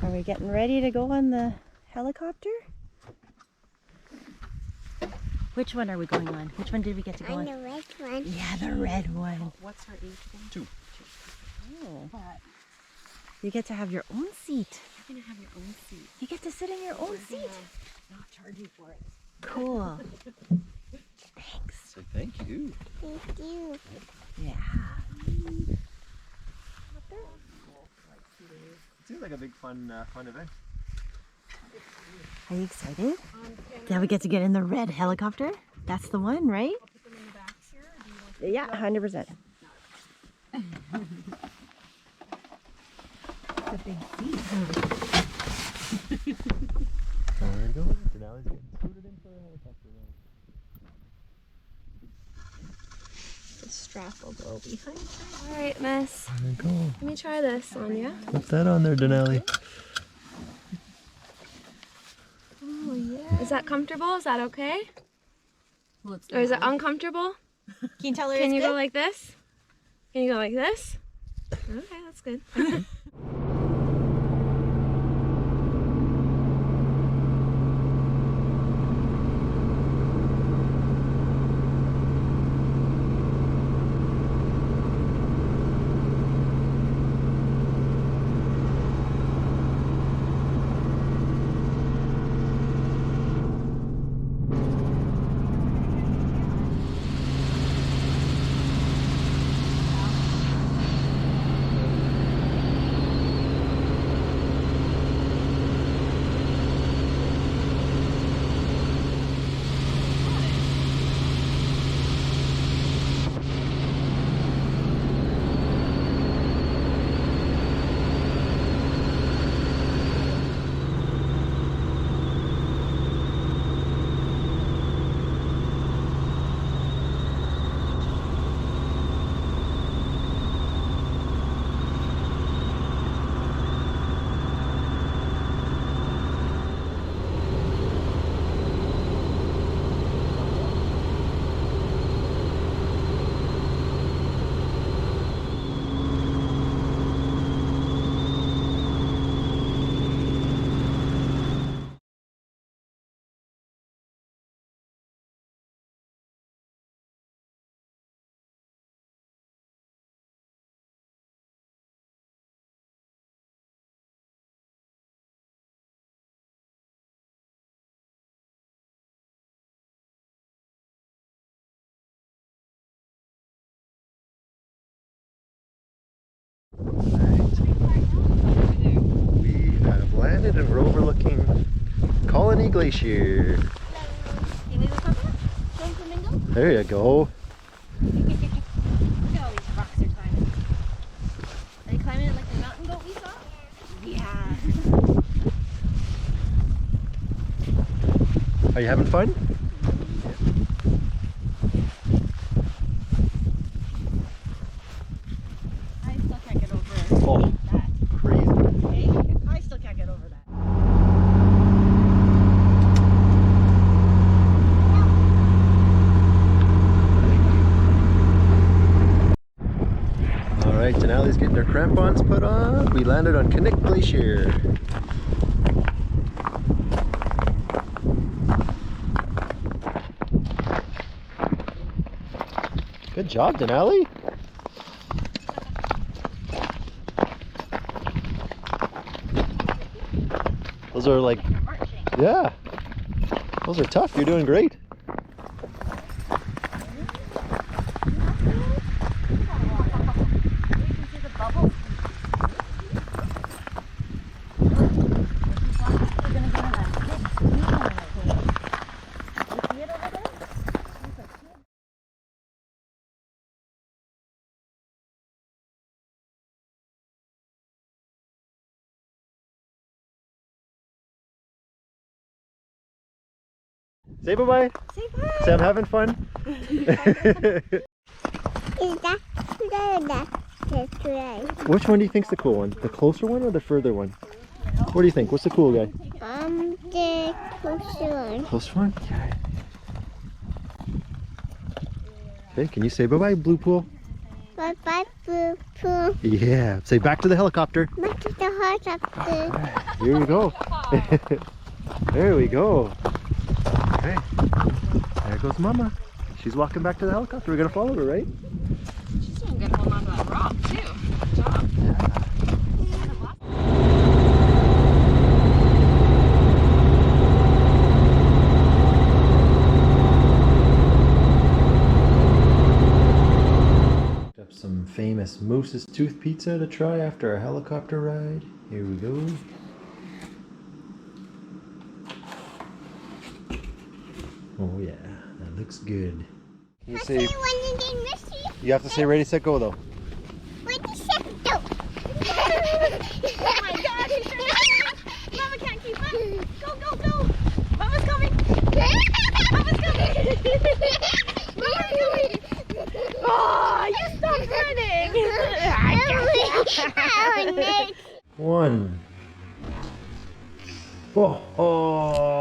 Are we getting ready to go on the helicopter? Which one are we going on? Which one did we get to go on? On the red one. Yeah, the red one. What's her age again? 2. Oh. But You get to have your own seat. you're gonna have your own seat. You get to sit in your own seat. Not charge you for it. Cool. Thanks. So thank you. Thank you. Yeah. It seems like a big fun event. Are you excited? Yeah, we get to get in the red helicopter. That's the one, right? I'll put them in the back here. Do you want Yeah, 100%. the big seat? There we go. Denali's getting scooted in for a helicopter ride. The strap will go behind her. All right, miss. There we go. Let me try this on you. Put that on there, Denali. Oh, yeah. Is that comfortable? Is that okay? Or is it uncomfortable? Can you tell her Can it's you good? go like this? Can you go like this? Okay, that's good. We have landed and we're overlooking Colony Glacier. There you go. Look at all these rocks they're climbing. Are they climbing it like the mountain goat we saw? Yeah. Are you having fun? I still can't get over Oh, that. crazy. Hey, I still can't get over that. Alright, Denali's getting her crampons put on. We landed on Knik Glacier. Good job, Denali. Those are like, yeah, those are tough. You're doing great. Say bye-bye. Say bye. Say I'm having fun. Is that that's right? Which one do you think's the cool one? The closer one or the further one? What do you think? What's the cool guy? The closer one. Closer one? Okay. Okay, can you say bye-bye, Blue Pool? Bye-bye, Blue Pool. Yeah. Say back to the helicopter. Back to the helicopter. Here we go. There we go. Okay. There goes Mama. She's walking back to the helicopter. We're gonna follow her, right? She's doing good holding on to that rock too. Good job. Up some famous Moose's Tooth Pizza to try after a helicopter ride. Here we go. Oh yeah, that looks good. You say you have to say ready, set, go though. Ready, set, go. Oh my God, he's trying to Mama can't keep up. Go, go, go. Mama's coming. Mama's coming. Mama's coming. Oh, you stopped running. One. Oh, oh.